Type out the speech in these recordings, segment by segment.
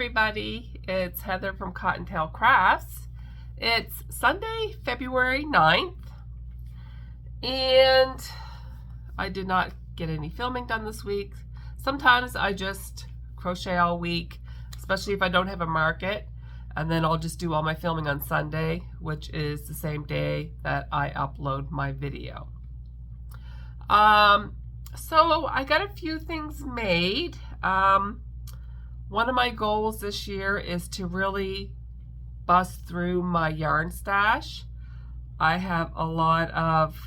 everybody, it's Heather from Cottontail Crafts. It's Sunday, February 9th, and I did not get any filming done this week. Sometimes I just crochet all week, especially if I don't have a market, and then I'll just do all my filming on Sunday, which is the same day that I upload my video. So I got a few things made. One of my goals this year is to really bust through my yarn stash. I have a lot of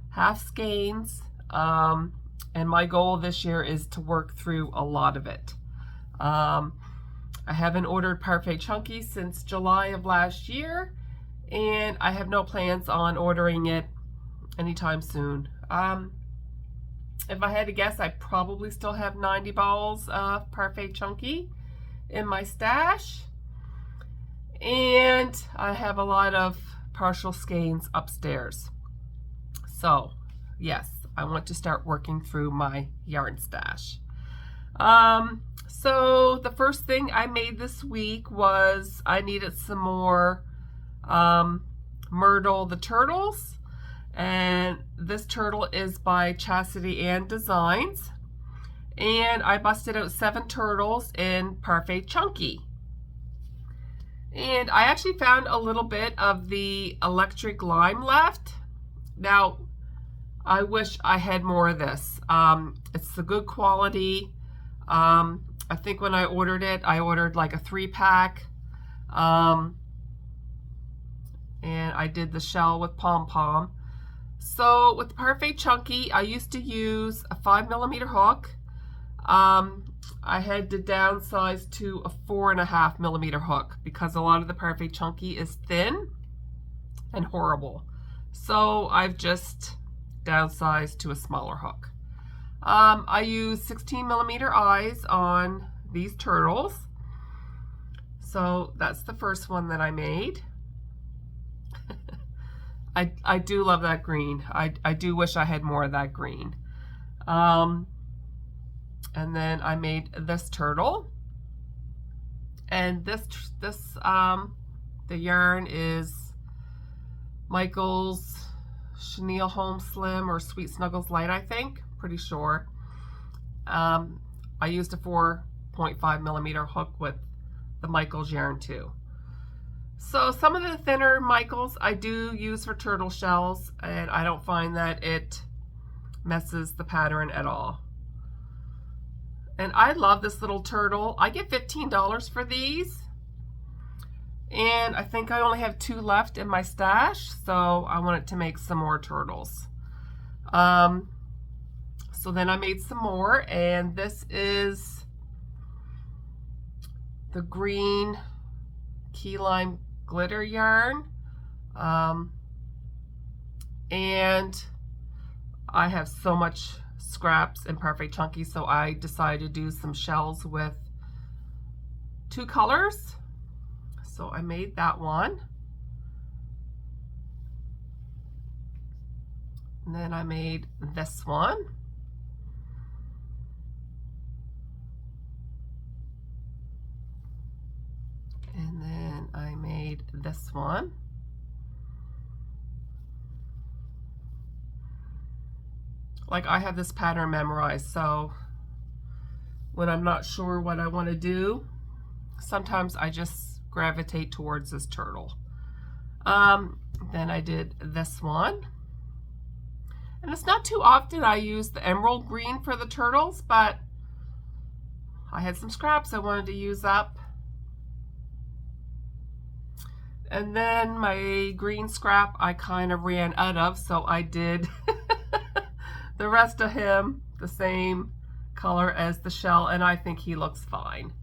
half skeins, and my goal this year is to work through a lot of it. I haven't ordered Parfait Chunky since July of last year, and I have no plans on ordering it anytime soon. If I had to guess, I probably still have 90 balls of Parfait Chunky in my stash. And I have a lot of partial skeins upstairs. So, yes, I want to start working through my yarn stash. So the first thing I made this week was I needed some more Myrtle The Turtles. And this turtle is by Chastity Ann Designs, and I busted out 7 turtles in Parfait Chunky. And I actually found a little bit of the electric lime left. Now, I wish I had more of this. It's the good quality. I think when I ordered it, I ordered like a 3-pack. And I did the shell with pom-pom. So with the Parfait Chunky, I used to use a 5mm hook. I had to downsize to a 4.5mm hook because a lot of the Parfait Chunky is thin and horrible. So I've just downsized to a smaller hook. I use 16mm eyes on these turtles. So that's the first one that I made. I do love that green. I do wish I had more of that green. And then I made this turtle. And the yarn is Michael's Chenille Home Slim or Sweet Snuggles Light, I think. Pretty sure. I used a 4.5mm hook with the Michael's yarn too. So some of the thinner Michaels I do use for turtle shells, and I don't find that it messes the pattern at all. And I love this little turtle. I get $15 for these, and I think I only have 2 left in my stash, so I wanted to make some more turtles. So then I made some more, and this is the green key lime glitter yarn, and I have so much scraps in Parfait Chunky, so I decided to do some shells with 2 colors. So I made that one, and then I made this one. And then I made this one. Like, I have this pattern memorized, so when I'm not sure what I want to do, sometimes I just gravitate towards this turtle. Then I did this one. And it's not too often I use the emerald green for the turtles, but I had some scraps I wanted to use up. And then my green scrap I kind of ran out of, so I did the rest of him the same color as the shell, and I think he looks fine.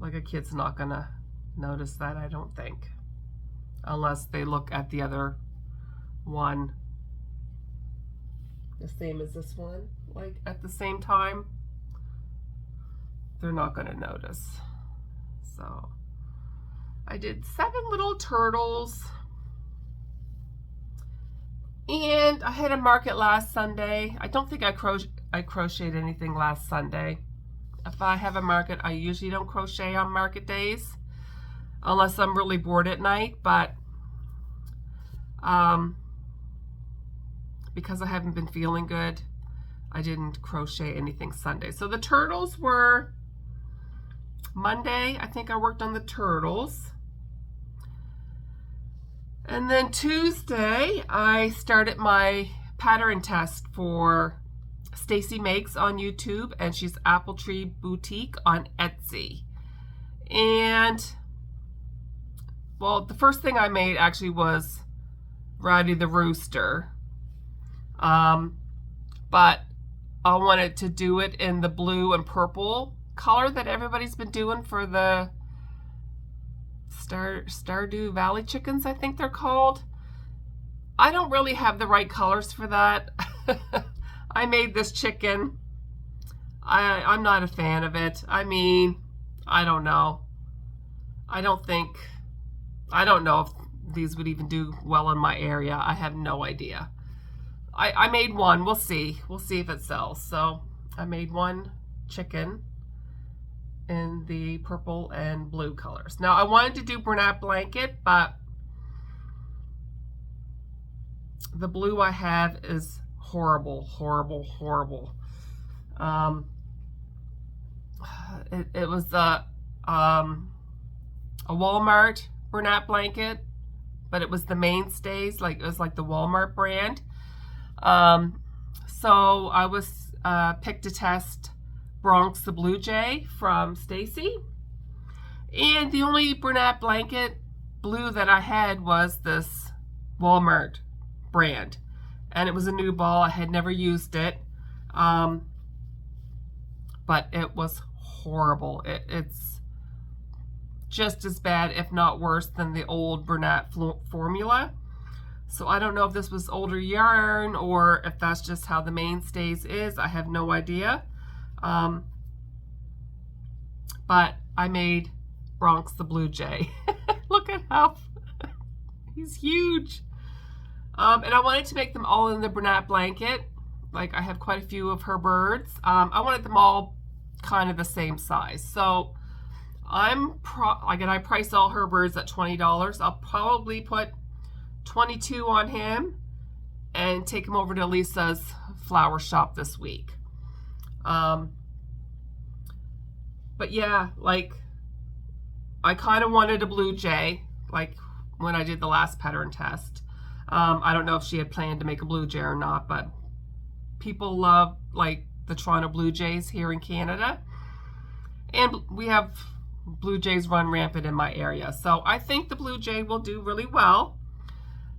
Like, a kid's not gonna notice that, I don't think. Unless they look at the other one the same as this one, like at the same time. They're not gonna notice. So I did 7 little turtles, and I had a market last Sunday. I don't think I crocheted anything last Sunday. if I have a market, I usually don't crochet on market days unless I'm really bored at night, but because I haven't been feeling good, I didn't crochet anything Sunday. So the turtles were Monday. I think I worked on the turtles. And then Tuesday, I started my pattern test for Stacy Makes on YouTube, and she's Apple Tree Boutique on Etsy. And, well, the first thing I made actually was Rowdy the Rooster. But I wanted to do it in the blue and purple color that everybody's been doing for the Stardew Valley chickens, I think they're called. I don't really have the right colors for that. I made this chicken. I'm not a fan of it. I mean, I don't know. I don't know if these would even do well in my area. I have no idea. I made one. We'll see. We'll see if it sells. So I made one chicken in the purple and blue colors. Now I wanted to do Bernat blanket, but the blue I have is horrible, horrible, horrible. It was a Walmart Bernat blanket, but it was the Mainstays, like it was like the Walmart brand. So I was picked to test Bronx the Blue Jay from Stacy, and the only Bernat blanket blue that I had was this Walmart brand, and it was a new ball. I had never used it, but it was horrible. It's just as bad, if not worse, than the old Bernat formula. So I don't know if this was older yarn or if that's just how the Mainstays is. I have no idea. But I made Bronx the Blue Jay. Look at how he's huge. And I wanted to make them all in the Bernat blanket. Like, I have quite a few of her birds. I wanted them all kind of the same size. So I price all her birds at $20. I'll probably put 22 on him and take him over to Lisa's flower shop this week. But yeah, like, I kind of wanted a blue jay, like when I did the last pattern test. I don't know if she had planned to make a blue jay or not, but people love, like, the Toronto Blue Jays here in Canada. And we have blue jays run rampant in my area. So I think the blue jay will do really well.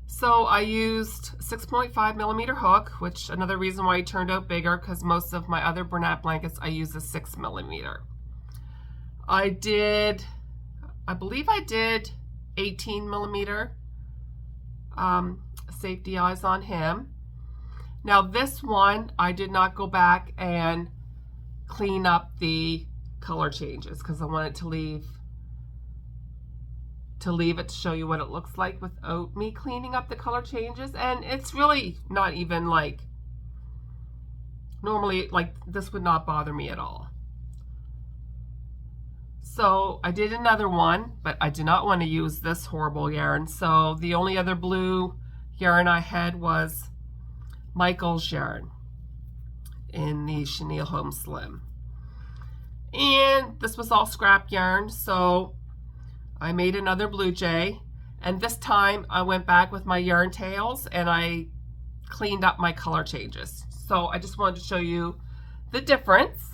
So I used 6.5 millimeter hook, which another reason why it turned out bigger, because most of my other Bernat blankets I use a 6 millimeter. I believe I did 18 millimeter safety eyes on him. Now this one, I did not go back and clean up the color changes because I wanted to leave it to show you what it looks like without me cleaning up the color changes. And it's really not even like, normally, like, this would not bother me at all. So I did another one, but I did not want to use this horrible yarn. So the only other blue yarn I had was Michael's yarn in the Chenille Home Slim. And this was all scrap yarn, so I made another blue jay, and this time I went back with my yarn tails and I cleaned up my color changes. So I just wanted to show you the difference.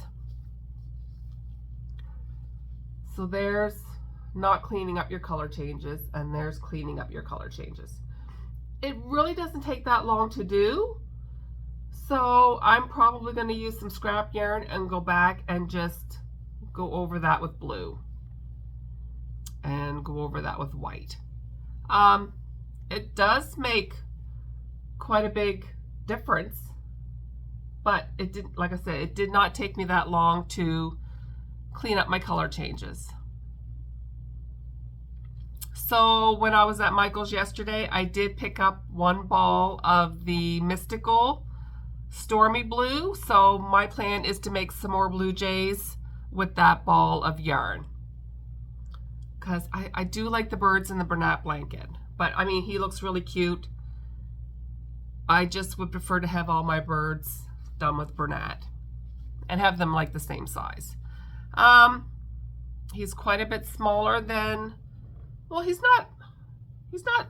So there's not cleaning up your color changes, and there's cleaning up your color changes. It really doesn't take that long to do. So I'm probably going to use some scrap yarn and go back and just go over that with blue and go over that with white. It does make quite a big difference, but it didn't, like I said, it did not take me that long to clean up my color changes. So when I was at Michael's yesterday, I did pick up one ball of the Mystical Stormy Blue. So my plan is to make some more blue jays with that ball of yarn. Because I do like the birds in the Bernat blanket. But I mean, he looks really cute. I just would prefer to have all my birds done with Bernat and have them like the same size. He's quite a bit smaller than, well, he's not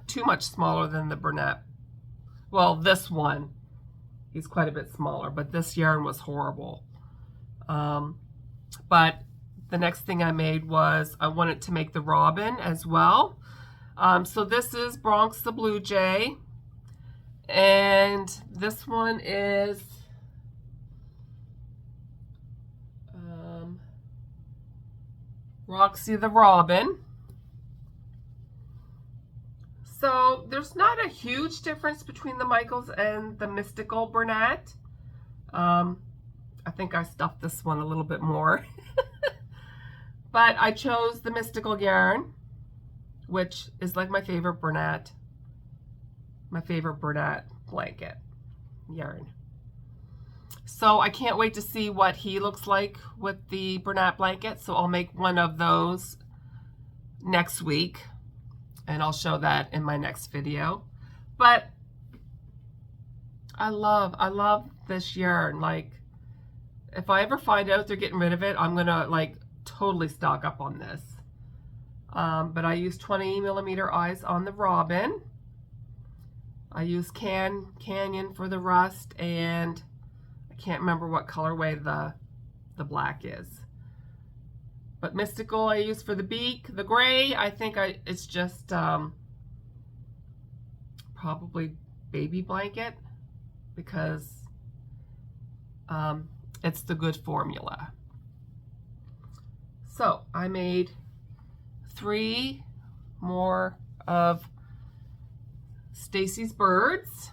too much smaller than the Bernat. Well, this one, he's quite a bit smaller, but this yarn was horrible. But the next thing I made was I wanted to make the robin as well. So this is Bronx the Blue Jay, and this one is Roxy the Robin. So there's not a huge difference between the Michaels and the Mystical Bernat. I think I stuffed this one a little bit more. But I chose the Mystical yarn, which is like my favorite Bernat blanket yarn. So I can't wait to see what he looks like with the Bernat blanket. So I'll make one of those next week, and I'll show that in my next video. But I love this yarn. Like, if I ever find out they're getting rid of it, I'm gonna like totally stock up on this. But I use 20mm eyes on the robin. I use Canyon for the rust, and I can't remember what colorway the black is. But Mystical I use for the beak. The gray, I think it's just probably baby blanket, because it's the good formula. So I made 3 more of Stacy's birds.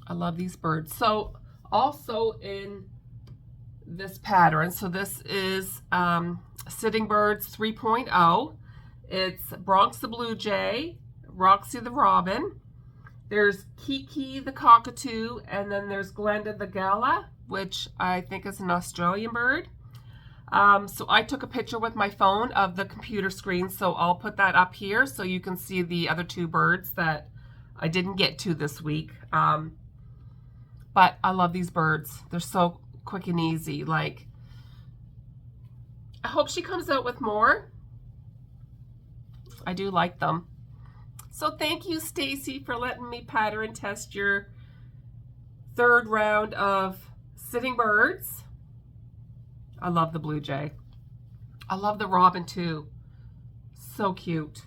I love these birds. So also in this pattern, so this is Sitting Birds 3.0. It's Bronx the Blue Jay, Roxy the Robin, there's Kiki the Cockatoo, and then there's Glenda the Gala, which I think is an Australian bird. So I took a picture with my phone of the computer screen, so I'll put that up here so you can see the other 2 birds that I didn't get to this week. But I love these birds. They're so quick and easy. Like, I hope she comes out with more. I do like them. So thank you, Stacy, for letting me pattern test your 3rd round of Sitting Birds. I love the Blue Jay. I love the robin too. So cute.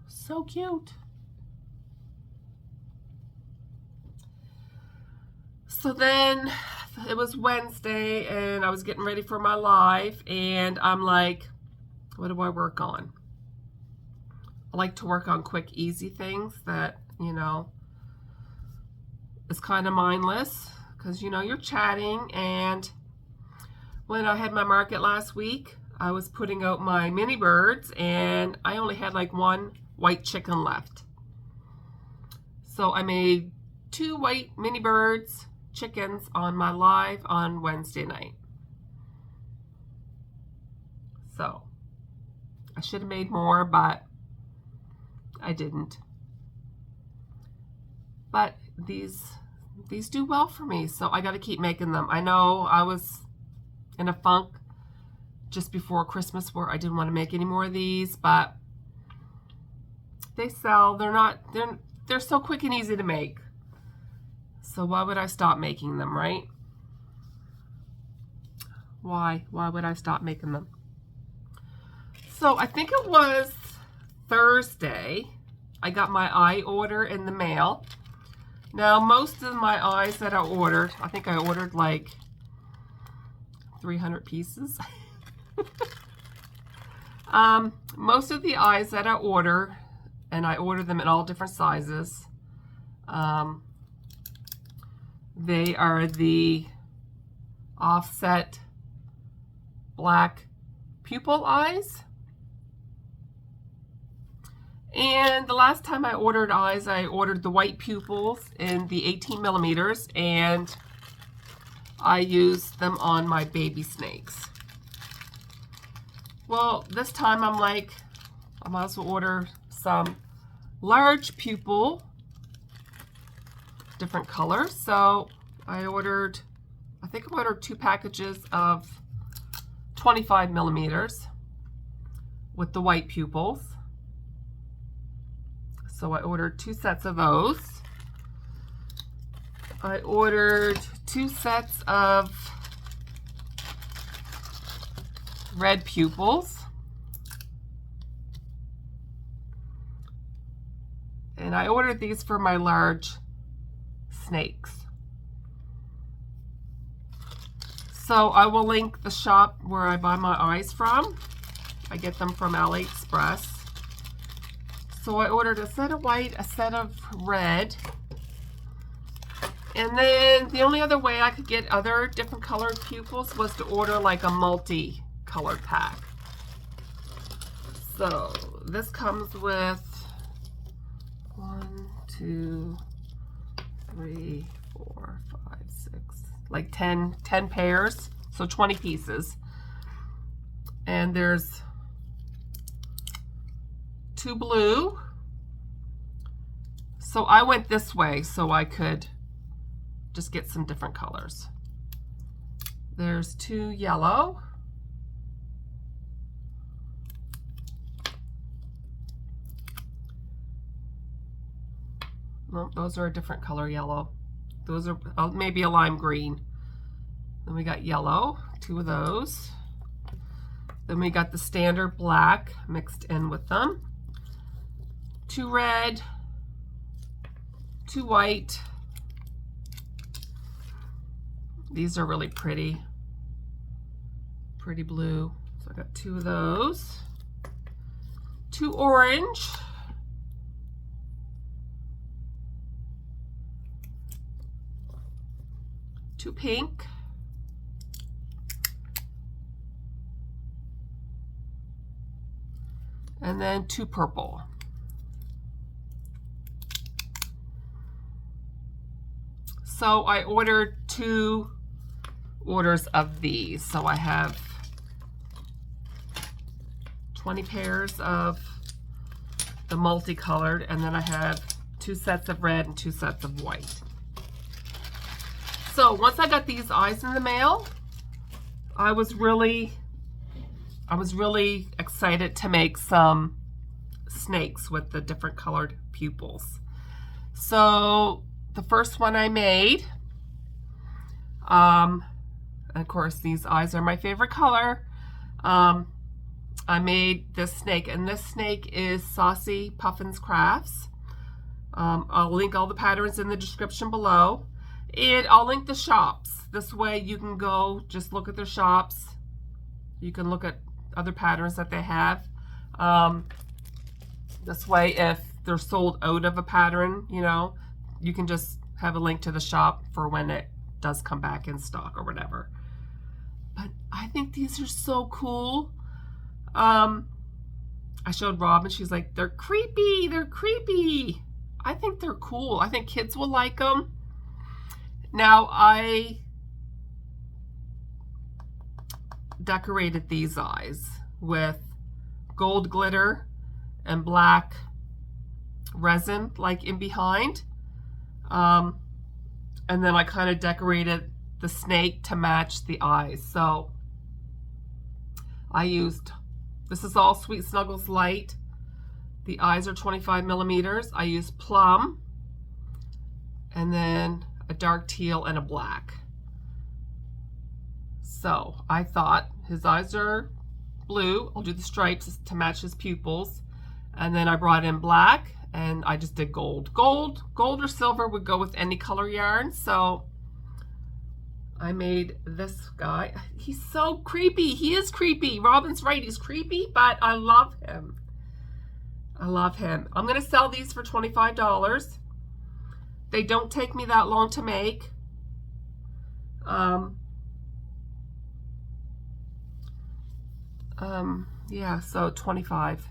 So cute. So then it was Wednesday and I was getting ready for my live, and I'm like, what do I work on? I like to work on quick, easy things that, you know, is kind of mindless, because, you know, you're chatting. And when I had my market last week, I was putting out my mini birds, and I only had like 1 white chicken left. So I made 2 white mini birds, chickens, on my live on Wednesday night. So I should have made more, but I didn't. But these do well for me, so I got to keep making them. I know I was in a funk just before Christmas where I didn't want to make any more of these, but they sell. They're so quick and easy to make. So why would I stop making them, right? Why would I stop making them? So I think it was Thursday, I got my eye order in the mail. Now, most of my eyes that I ordered, I think I ordered like 300 pieces. Most of the eyes that I order, and I order them in all different sizes, they are the offset black pupil eyes. And the last time I ordered eyes, I ordered the white pupils in the 18 millimeters, and I used them on my baby snakes. Well, this time I'm like, I might as well order some large pupil, different colors. So I think I ordered 2 packages of 25 millimeters with the white pupils. So I ordered 2 sets of those. I ordered 2 sets of red pupils. And I ordered these for my large snakes. So I will link the shop where I buy my eyes from. I get them from AliExpress. So I ordered a set of white, a set of red. And then the only other way I could get other different colored pupils was to order like a multi-colored pack. So this comes with 1, 2, 3, 4, 5, 6, like 10 pairs, so 20 pieces. And there's 2 blue. So I went this way so I could just get some different colors. There's 2 yellow. Well, those are a different color yellow. Those are maybe a lime green. Then we got yellow, 2 of those. Then we got the standard black mixed in with them. 2 red, 2 white. These are really pretty blue. So I got 2 of those. 2 orange. 2 pink. And then 2 purple. So I ordered 2 orders of these. So I have 20 pairs of the multicolored, and then I have 2 sets of red and 2 sets of white. So once I got these eyes in the mail, I was really excited to make some snakes with the different colored pupils. So the first one I made, of course these eyes are my favorite color. I made this snake, and this snake is Saucy Puffins Crafts. I'll link all the patterns in the description below, and I'll link the shops. This way you can go just look at their shops. You can look at other patterns that they have. This way, if they're sold out of a pattern, you know, you can just have a link to the shop for when it does come back in stock or whatever. But I think these are so cool. I showed Robin, she's like, they're creepy, they're creepy. I think they're cool. I think kids will like them. Now, I decorated these eyes with gold glitter and black resin like in behind. And then I kind of decorated the snake to match the eyes. So I used, this is all Sweet Snuggles Light. The eyes are 25 millimeters. I used plum, and then a dark teal and a black. So I thought his eyes are blue. I'll do the stripes to match his pupils. And then I brought in black, and I just did gold. Gold or silver would go with any color yarn. So I made this guy. He's so creepy. He is creepy. Robin's right. He's creepy, but I love him. I love him. I'm going to sell these for $25. They don't take me that long to make. Yeah, so 25.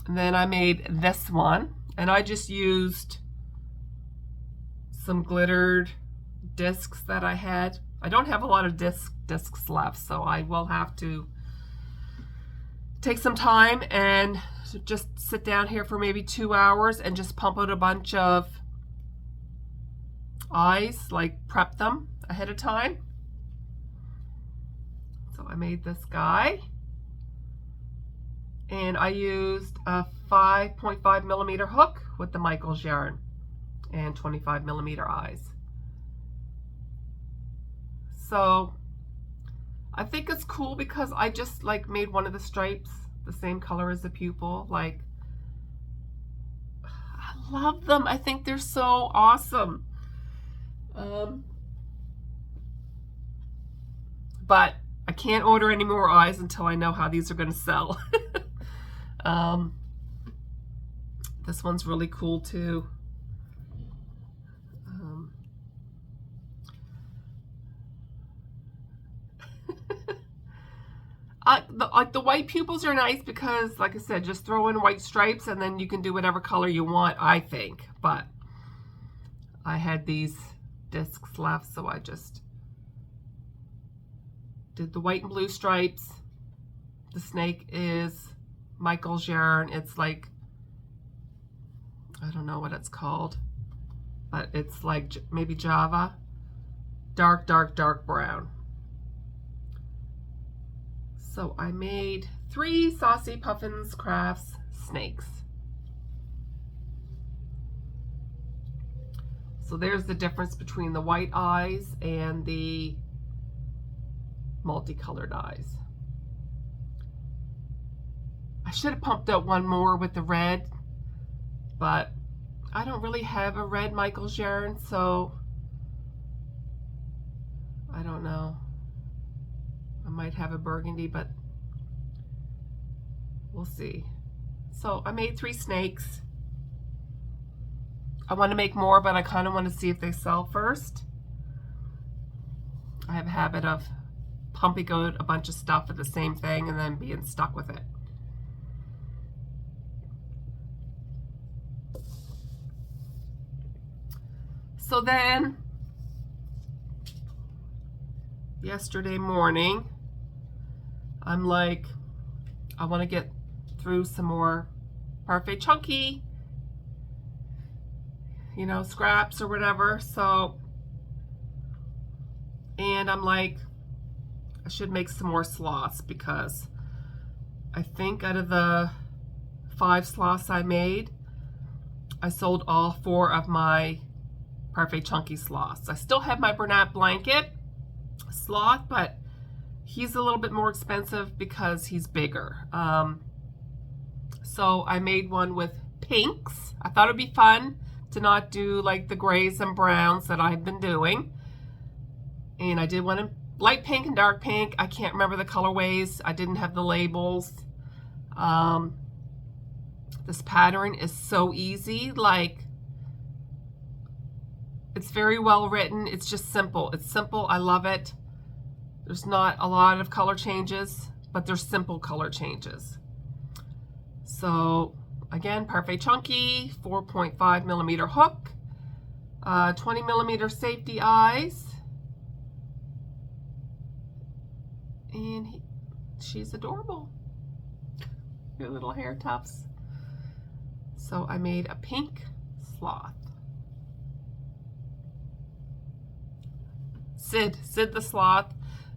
And then I made this one, and I just used some glittered discs that I had. I don't have a lot of discs left, so I will have to take some time and just sit down here for maybe 2 hours and just pump out a bunch of eyes, like prep them ahead of time. So I made this guy, and I used a 5.5 millimeter hook with the Michaels yarn and 25 millimeter eyes. So I think it's cool because I just like made one of the stripes the same color as the pupil. Like, I love them. I think they're so awesome. But I can't order any more eyes until I know how these are going to sell. This one's really cool too. Like the white pupils are nice because, like I said, just throw in white stripes and then you can do whatever color you want, I think. But I had these discs left, so I just did the white and blue stripes. The snake is Michaels yarn. It's like, I don't know what it's called, but it's like maybe Java. Dark, dark, dark brown. So I made 3 Saucy Puffins Crafts snakes. So there's the difference between the white eyes and the multicolored eyes. I should have pumped out one more with the red, but I don't really have a red Michaels yarn, so I don't know. I might have a burgundy, but we'll see. So I made 3 snakes. I want to make more, but I kind of want to see if they sell first. I have a habit of pumping out a bunch of stuff at the same thing and then being stuck with it. So then, yesterday morning, I'm like, I want to get through some more Parfait Chunky, you know, scraps or whatever. So, and I'm like, I should make some more sloths because I think out of the 5 sloths I made, I sold all 4 of my Parfait Chunky sloths. I still have my Bernat Blanket sloth, but he's a little bit more expensive because he's bigger. So I made one with pinks. I thought it'd be fun to not do like the grays and browns that I've been doing. And I did one in light pink and dark pink. I can't remember the colorways. I didn't have the labels. This pattern is so easy. Like, it's very well written. It's just simple. It's simple. I love it. There's not a lot of color changes, but there's simple color changes. So again, Parfait Chunky, 4.5 millimeter hook, 20 millimeter safety eyes, and she's adorable. Your little hair tufts. So I made a pink sloth. Sid the Sloth.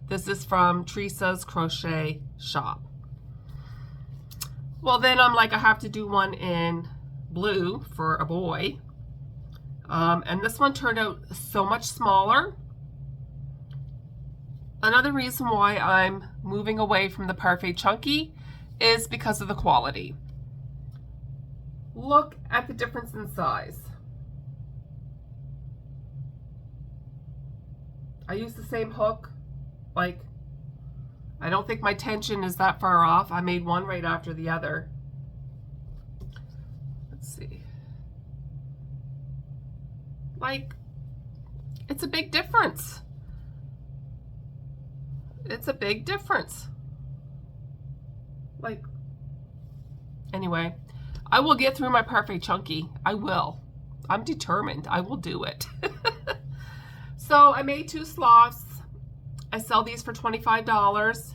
This is from Teresa's Crochet Shop. Well, then I'm like, I have to do one in blue for a boy. And this one turned out so much smaller. Another reason why I'm moving away from the Parfait Chunky is because of the quality. Look at the difference in size. I use the same hook. Like, I don't think my tension is that far off. I made one right after the other. Let's see. Like, it's a big difference. It's a big difference. Like, anyway, I will get through my perfect chunky. I will. I'm determined. I will do it. So I made 2 sloths. I sell these for $25.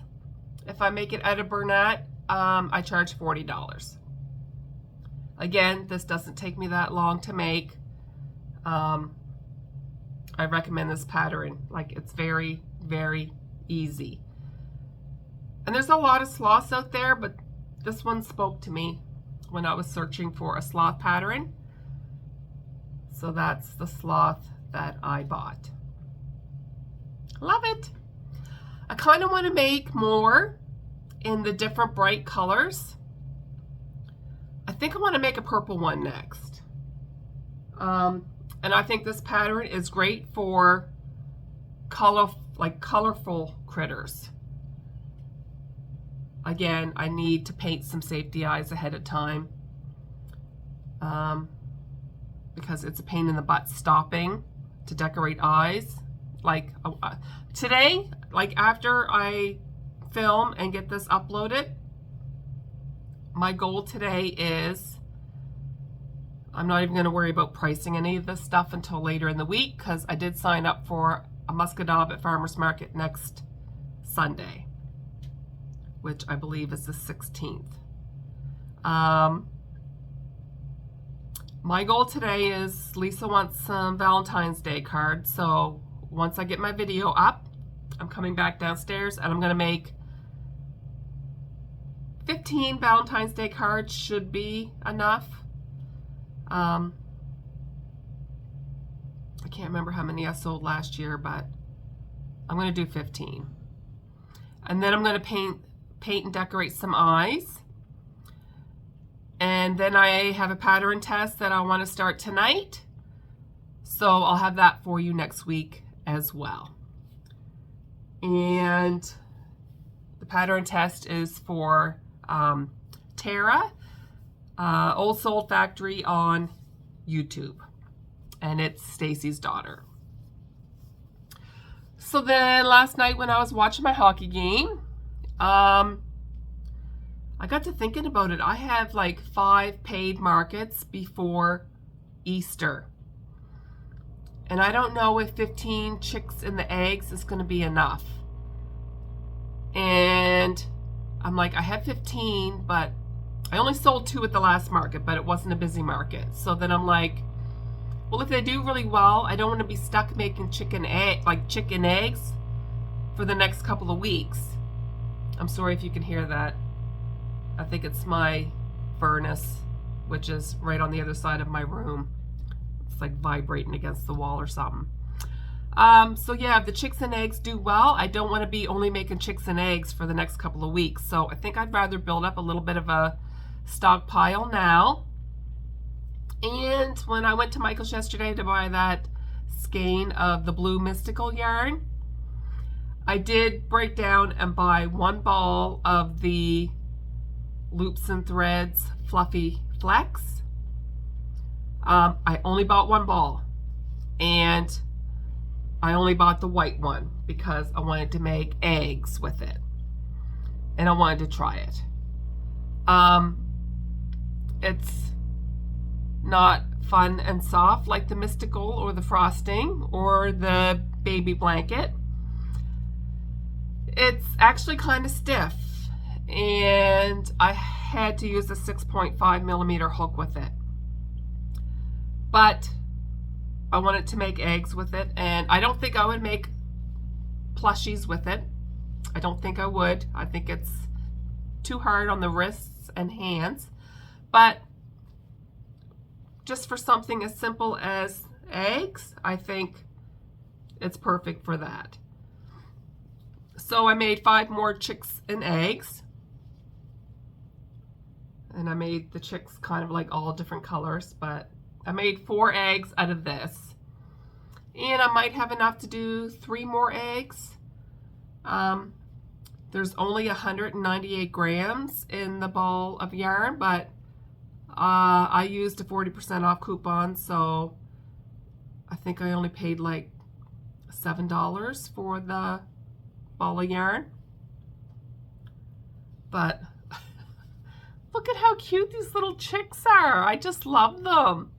If I make it out of Bernat, I charge $40. Again, this doesn't take me that long to make. I recommend this pattern. Like, it's very, very easy. And there's a lot of sloths out there, but this one spoke to me when I was searching for a sloth pattern. So that's the sloth that I bought. Love it. I kind of want to make more in the different bright colors. I think I want to make a purple one next. And I think this pattern is great for colorful critters. Again, I need to paint some safety eyes ahead of time because it's a pain in the butt stopping to decorate eyes. Like today, like after I film and get this uploaded, my goal today is I'm not even going to worry about pricing any of this stuff until later in the week, because I did sign up for a muscadab at Farmers Market next Sunday, which I believe is the 16th. My goal today is Lisa wants some Valentine's Day cards, so once I get my video up, I'm coming back downstairs and I'm going to make 15 Valentine's Day cards. Should be enough. I can't remember how many I sold last year, but I'm going to do 15. And then I'm going to paint and decorate some eyes. And then I have a pattern test that I want to start tonight. So I'll have that for you next week as well. And the pattern test is for Tara, Old Soul Factory on YouTube. And it's Stacy's daughter. So then last night when I was watching my hockey game, I got to thinking about it. I have like 5 paid markets before Easter. And I don't know if 15 chicks in the eggs is going to be enough. And I'm like, I have 15, but I only sold 2 at the last market, but it wasn't a busy market. So then I'm like, well, if they do really well, I don't want to be stuck making chicken eggs for the next couple of weeks. I'm sorry if you can hear that. I think it's my furnace, which is right on the other side of my room. It's like vibrating against the wall or something. So yeah, if the chicks and eggs do well, I don't want to be only making chicks and eggs for the next couple of weeks. So I think I'd rather build up a little bit of a stockpile now. And when I went to Michael's yesterday to buy that skein of the blue mystical yarn, I did break down and buy 1 ball of the Loops and Threads Fluffy Flex. I only bought 1 ball, and I only bought the white one because I wanted to make eggs with it, and I wanted to try it. It's not fun and soft like the mystical or the frosting or the baby blanket. It's actually kind of stiff, and I had to use a 6.5 millimeter hook with it. But I wanted to make eggs with it, and I don't think I would make plushies with it. I don't think I would. I think it's too hard on the wrists and hands. But just for something as simple as eggs, I think it's perfect for that. So I made 5 more chicks and eggs. And I made the chicks kind of like all different colors, but I made 4 eggs out of this. And I might have enough to do 3 more eggs. There's only 198 grams in the ball of yarn, but I used a 40% off coupon, so I think I only paid like $7 for the ball of yarn. But look look at how cute these little chicks are. I just love them.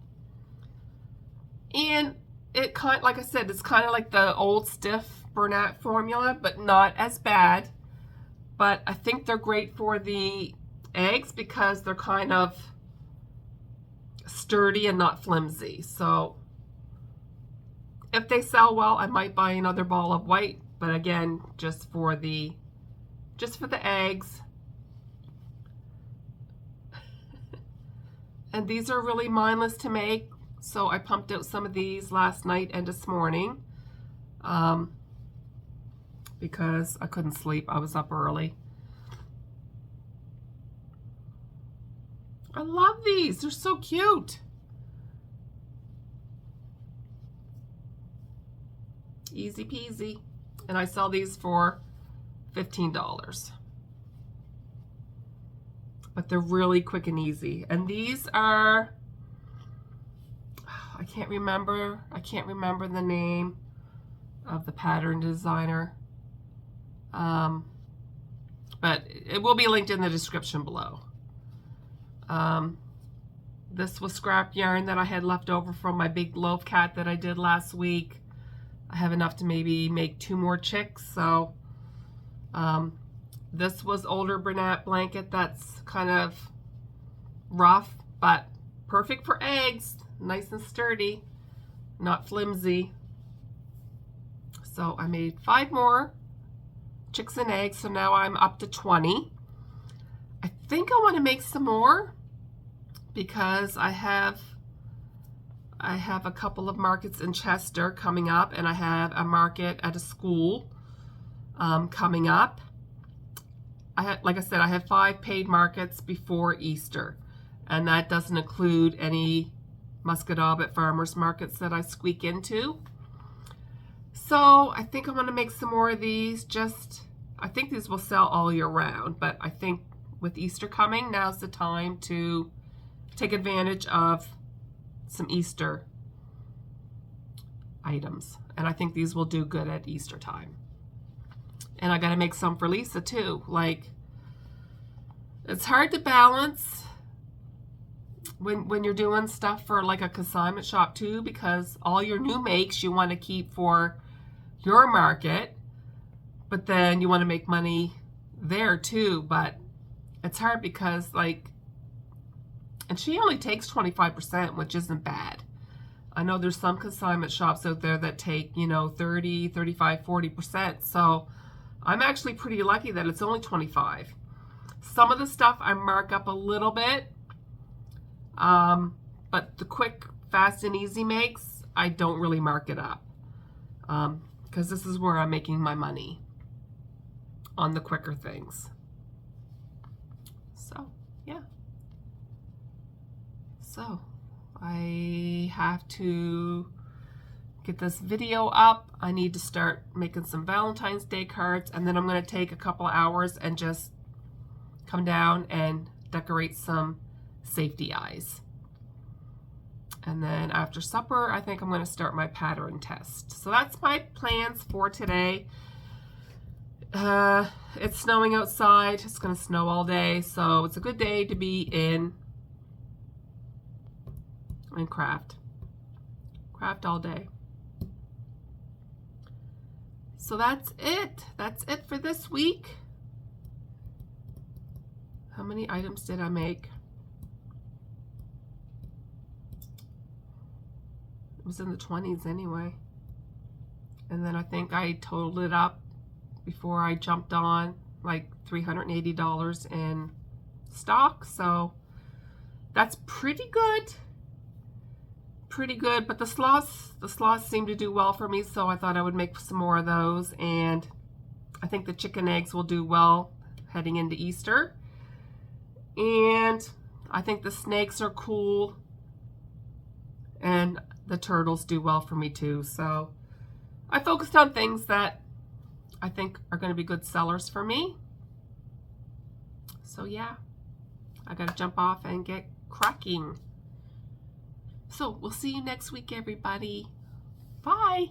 And it like I said, it's kind of like the old stiff Bernat formula, but not as bad. But I think they're great for the eggs because they're kind of sturdy and not flimsy. So if they sell well, I might buy another ball of white, but again, just for the eggs. And these are really mindless to make, so I pumped out some of these last night and this morning because I couldn't sleep. I was up early. I love these. They're so cute. Easy peasy. And I sell these for $15. But they're really quick and easy. And these are, I can't remember the name of the pattern designer. But it will be linked in the description below. This was scrap yarn that I had left over from my big loaf cat that I did last week. I have enough to maybe make 2 more chicks, so this was older Bernat blanket that's kind of rough, but perfect for eggs. Nice and sturdy, not flimsy. So I made 5 more chicks and eggs, so now I'm up to 20. I think I want to make some more because I have a couple of markets in Chester coming up, and I have a market at a school coming up. Like I said, I have 5 paid markets before Easter, and that doesn't include any Muscatobit farmers markets that I squeak into. So I think I want to make some more of these. I think these will sell all year round, but I think with Easter coming, now's the time to take advantage of some Easter items. And I think these will do good at Easter time. And I got to make some for Lisa too. Like, it's hard to balance when you're doing stuff for like a consignment shop too, because all your new makes you want to keep for your market, but then you want to make money there too. But it's hard because, like, and she only takes 25%, which isn't bad. I know there's some consignment shops out there that take, 30, 35, 40%. So I'm actually pretty lucky that it's only 25. Some of the stuff I mark up a little bit, but the quick, fast, and easy makes, I don't really mark it up because this is where I'm making my money, on the quicker things. So, yeah. So, I have to get this video up. I need to start making some Valentine's Day cards, and then I'm going to take a couple hours and just come down and decorate some safety eyes. And then after supper, I think I'm going to start my pattern test. So that's my plans for today. It's snowing outside. It's going to snow all day, so it's a good day to be in and craft all day. So that's it for this week. How many items did I make? It was in the 20s anyway. And then I think I totaled it up before I jumped on, like $380 in stock. So that's pretty good. Pretty good. But the sloths seem to do well for me, so I thought I would make some more of those. And I think the chicken eggs will do well heading into Easter. And I think the snakes are cool. And the turtles do well for me too. So I focused on things that I think are going to be good sellers for me. So yeah, I got to jump off and get cracking. So we'll see you next week, everybody. Bye.